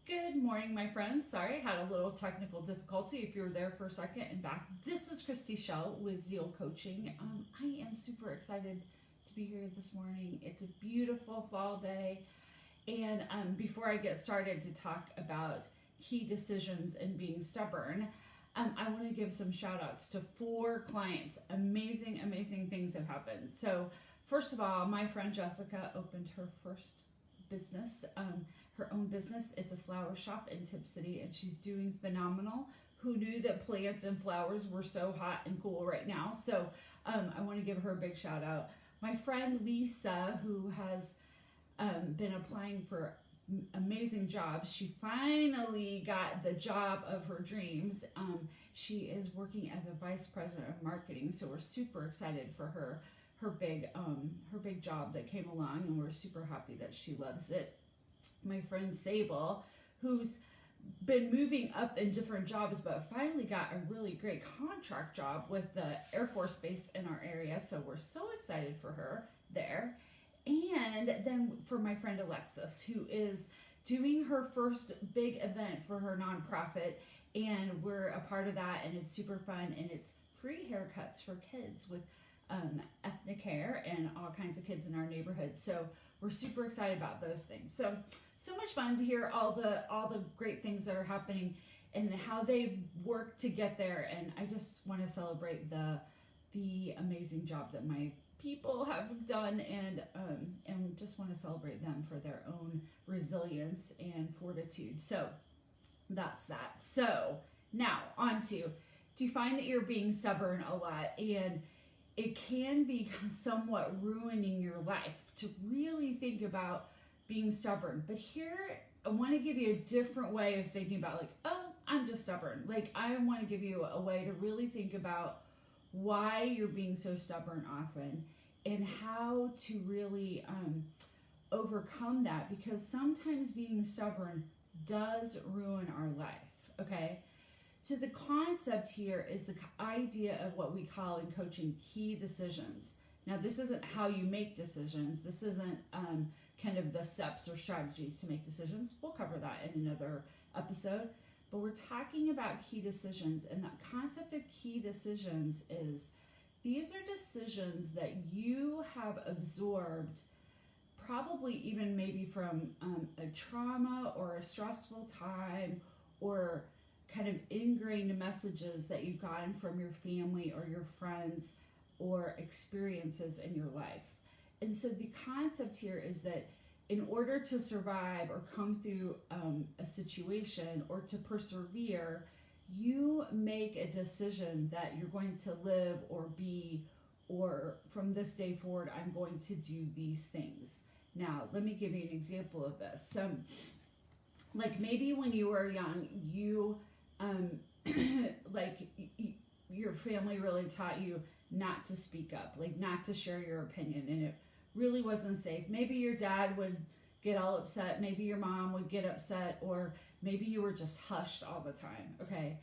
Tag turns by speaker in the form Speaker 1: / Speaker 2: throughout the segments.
Speaker 1: Good morning, my friends. Sorry, I had a little technical difficulty if you were there for a second and back. This is Christy Shell with Zeal Coaching. I am super excited to be here this morning. It's a beautiful fall day. And before I get started to talk about key decisions and being stubborn, I want to give some shout outs to 4 clients. Amazing, amazing things have happened. So first of all, my friend Jessica opened her first business, her own business. It's a flower shop in Tip City, and she's doing phenomenal. Who knew that plants and flowers were so hot and cool right now? So I want to give her a big shout out. My friend Lisa, who has been applying for amazing jobs, she finally got the job of her dreams. She is working as a vice president of marketing, so we're super excited for her big job that came along, and we're super happy that she loves it. My friend Sable, who's been moving up in different jobs, but finally got a really great contract job with the Air Force Base in our area, so we're so excited for her there. And then for my friend Alexis, who is doing her first big event for her nonprofit, and we're a part of that, and it's super fun, and it's free haircuts for kids with ethnic hair and all kinds of kids in our neighborhood. So we're super excited about those things. So much fun to hear all the great things that are happening and how they've worked to get there. And I just want to celebrate the amazing job that my people have done, and just want to celebrate them for their own resilience and fortitude. So that's that. So now on to, do you find that you're being stubborn a lot, and it can be somewhat ruining your life to really think about being stubborn? But here, I want to give you a different way of thinking about, like, oh, I'm just stubborn. Like, I want to give you a way to really think about why you're being so stubborn often, and how to really overcome that, because sometimes being stubborn does ruin our life, okay? So the concept here is the idea of what we call in coaching key decisions. Now, this isn't how you make decisions. This isn't kind of the steps or strategies to make decisions. We'll cover that in another episode. But we're talking about key decisions, and that concept of key decisions is these are decisions that you have absorbed, probably even maybe from a trauma or a stressful time, or kind of ingrained messages that you've gotten from your family or your friends or experiences in your life. And so the concept here is that in order to survive or come through a situation or to persevere, you make a decision that you're going to live or be, or from this day forward, I'm going to do these things. Now, let me give you an example of this. So, like maybe when you were young, you your family really taught you not to speak up, like not to share your opinion, and it really wasn't safe. Maybe your dad would get all upset, maybe your mom would get upset, or maybe you were just hushed all the time, okay?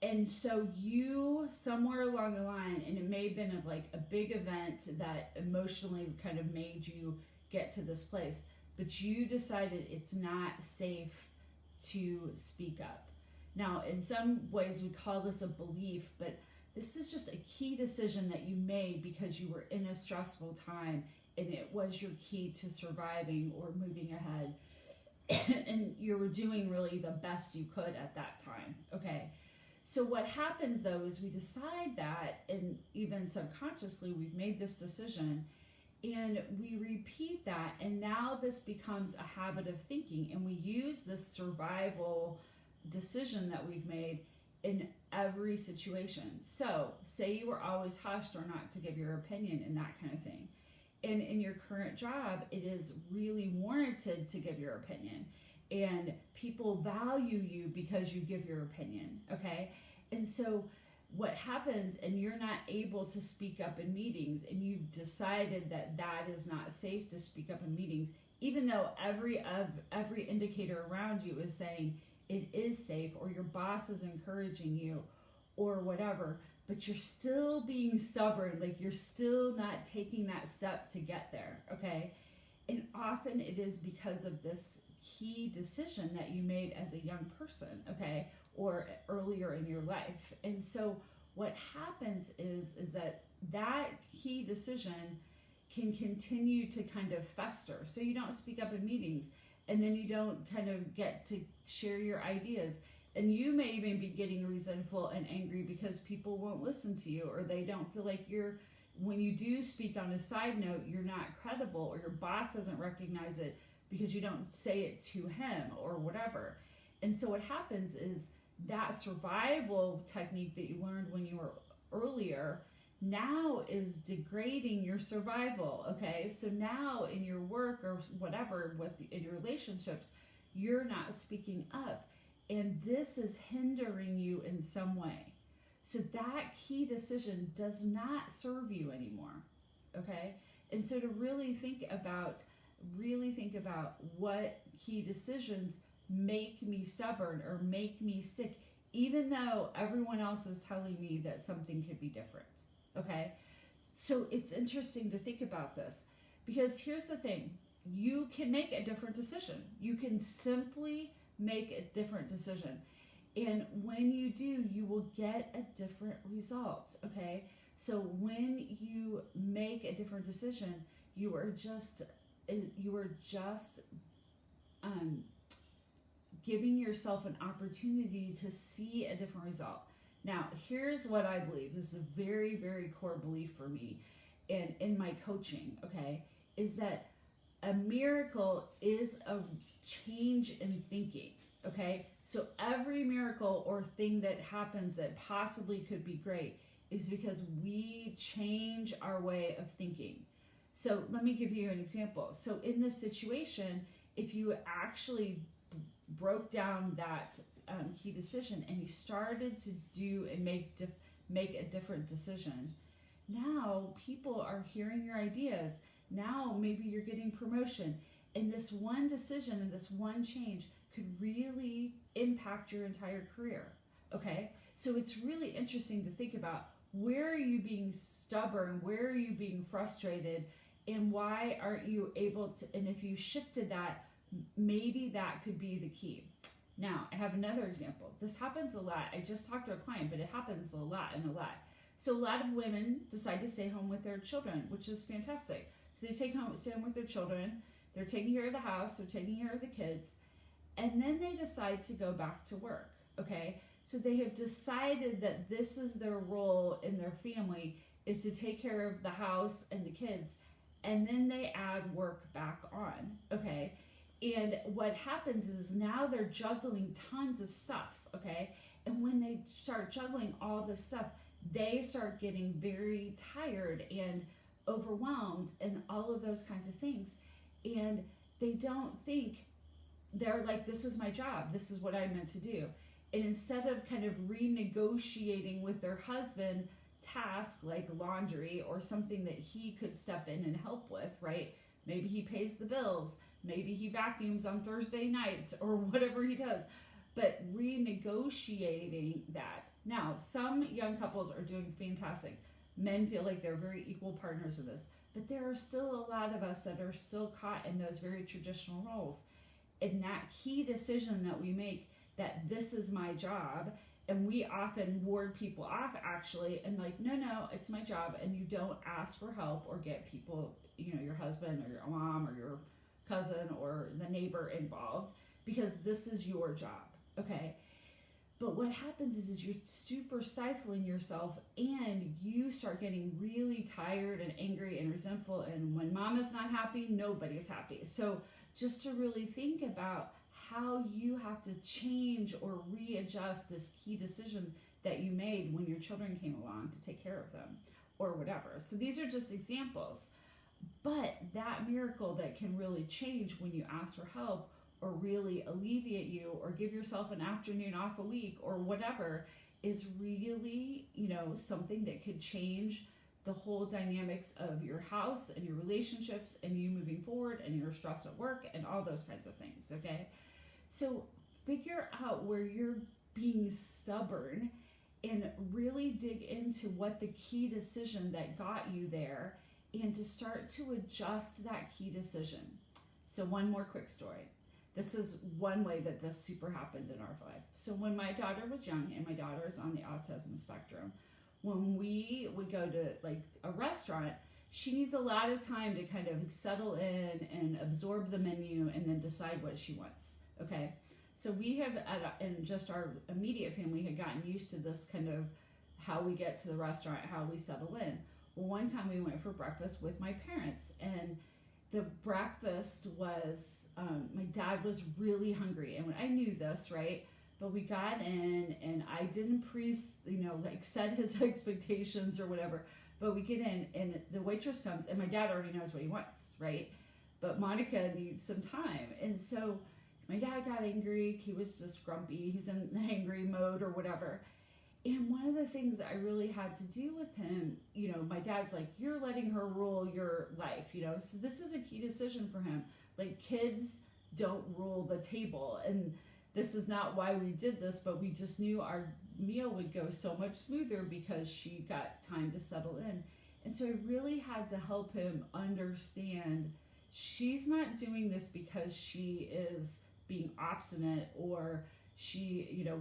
Speaker 1: And so you, somewhere along the line, and it may have been like a big event that emotionally kind of made you get to this place, but you decided it's not safe to speak up. Now, in some ways, we call this a belief, but this is just a key decision that you made because you were in a stressful time, and it was your key to surviving or moving ahead, and you were doing really the best you could at that time, okay? So what happens, though, is we decide that, and even subconsciously, we've made this decision, and we repeat that, and now this becomes a habit of thinking, and we use this survival decision that we've made in every situation. So say you were always hushed or not to give your opinion and that kind of thing, and in your current job it is really warranted to give your opinion, and people value you because you give your opinion, okay? And so what happens, and you're not able to speak up in meetings, and you've decided that that is not safe to speak up in meetings, even though every indicator around you is saying it is safe, or your boss is encouraging you, or whatever, but you're still being stubborn, like you're still not taking that step to get there, okay? And often it is because of this key decision that you made as a young person, okay, or earlier in your life. And so what happens is that key decision can continue to kind of fester. So you don't speak up in meetings, and then you don't kind of get to share your ideas. And you may even be getting resentful and angry because people won't listen to you, or they don't feel like when you do speak on a side note, you're not credible, or your boss doesn't recognize it because you don't say it to him or whatever. And so what happens is that survival technique that you learned when you were earlier now is degrading your survival, okay? So now in your work or whatever, in your relationships, you're not speaking up, and this is hindering you in some way. So that key decision does not serve you anymore, okay? And so to really think about what key decisions make me stubborn or make me stick, even though everyone else is telling me that something could be different, okay? So it's interesting to think about this, because here's the thing. You can make a different decision. You can simply make a different decision. And when you do, you will get a different result, okay? So when you make a different decision, you are just giving yourself an opportunity to see a different result. Now, here's what I believe. This is a very, very core belief for me and in my coaching, okay, is that a miracle is a change in thinking, okay? So every miracle or thing that happens that possibly could be great is because we change our way of thinking. So let me give you an example. So in this situation, if you actually broke down that key decision and you started to do and make a different decision, now people are hearing your ideas. Now maybe you're getting promotion, and this one decision and this one change could really impact your entire career, okay? So it's really interesting to think about, where are you being stubborn? Where are you being frustrated? And why aren't you able to, and if you shifted that, maybe that could be the key. Now, I have another example. This happens a lot. I just talked to a client, but it happens a lot. So a lot of women decide to stay home with their children, which is fantastic. So they stay home with their children. They're taking care of the house. They're taking care of the kids. And then they decide to go back to work, okay? So they have decided that this is their role in their family, is to take care of the house and the kids. And then they add work back on, okay? And what happens is now they're juggling tons of stuff, okay? And when they start juggling all this stuff, they start getting very tired and overwhelmed and all of those kinds of things. And they don't think, they're like, this is my job. This is what I'm meant to do. And instead of kind of renegotiating with their husband task like laundry or something that he could step in and help with, right? Maybe he pays the bills. Maybe he vacuums on Thursday nights or whatever he does. But renegotiating that. Now, some young couples are doing fantastic. Men feel like they're very equal partners in this. But there are still a lot of us that are still caught in those very traditional roles. And that key decision that we make, that this is my job, and we often ward people off actually, and like, no, it's my job, and you don't ask for help or get people, your husband or your mom or your cousin or the neighbor involved, because this is your job, okay? But what happens is you're super stifling yourself, and you start getting really tired and angry and resentful, and when mama's not happy, nobody's happy. So just to really think about how you have to change or readjust this key decision that you made when your children came along to take care of them or whatever. So these are just examples. But that miracle that can really change when you ask for help or really alleviate you or give yourself an afternoon off a week or whatever is really, something that could change the whole dynamics of your house and your relationships and you moving forward and your stress at work and all those kinds of things, okay? So figure out where you're being stubborn and really dig into what the key decision that got you there, and to start to adjust that key decision. So one more quick story. this is one way that this super happened in our life. So when my daughter was young, and my daughter is on the autism spectrum, when we would go to like a restaurant, she needs a lot of time to kind of settle in and absorb the menu and then decide what she wants. Okay. So we have, in just our immediate family, had gotten used to this kind of how we get to the restaurant, how we settle in. Well, one time we went for breakfast with my parents, and the breakfast was, my dad was really hungry, and I knew this, right? But we got in, and I didn't set his expectations or whatever. But we get in, and the waitress comes, and my dad already knows what he wants, right? But Monica needs some time, and so my dad got angry. He was just grumpy. He's in the angry mode or whatever. And one of the things I really had to do with him, my dad's like, you're letting her rule your life, So this is a key decision for him. Like, kids don't rule the table. And this is not why we did this, but we just knew our meal would go so much smoother because she got time to settle in. And so I really had to help him understand she's not doing this because she is being obstinate or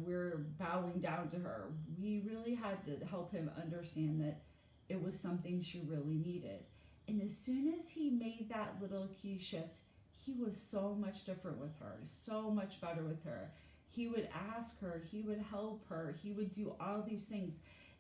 Speaker 1: we're bowing down to her. We really had to help him understand that it was something she really needed. And as soon as he made that little key shift, he was so much different with her, so much better with her. He would ask her, he would help her, he would do all these things.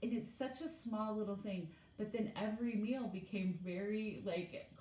Speaker 1: And it's such a small little thing, but then every meal became very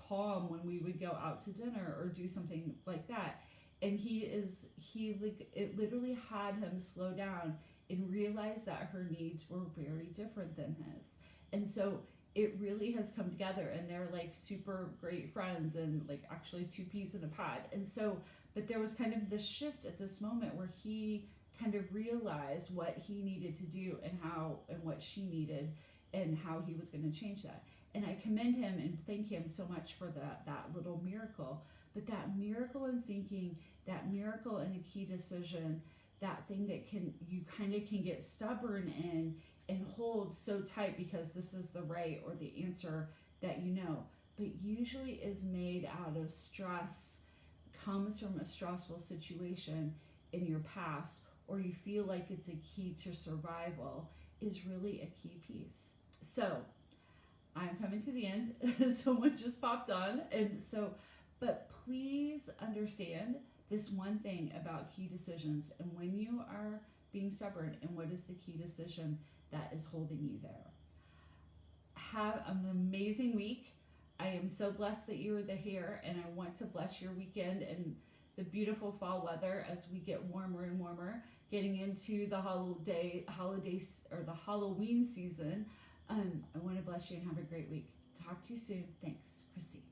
Speaker 1: calm when we would go out to dinner or do something like that. And it literally had him slow down and realize that her needs were very different than his. And so it really has come together, and they're super great friends and actually two peas in a pod. And so, but there was kind of this shift at this moment where he kind of realized what he needed to do and what she needed and how he was going to change that. And I commend him and thank him so much for that little miracle. But that miracle in thinking, that miracle in a key decision, that thing that you kind of can get stubborn in and hold so tight because this is the right or the answer that but usually is made out of stress, comes from a stressful situation in your past, or you feel like it's a key to survival, is really a key piece. So I'm coming to the end. Someone just popped on, and so, but please understand this one thing about key decisions and when you are being stubborn and what is the key decision that is holding you there. Have an amazing week. I am so blessed that you are here, and I want to bless your weekend and the beautiful fall weather as we get warmer and warmer, getting into the holidays or the Halloween season. I want to bless you and have a great week. Talk to you soon. Thanks, Christy.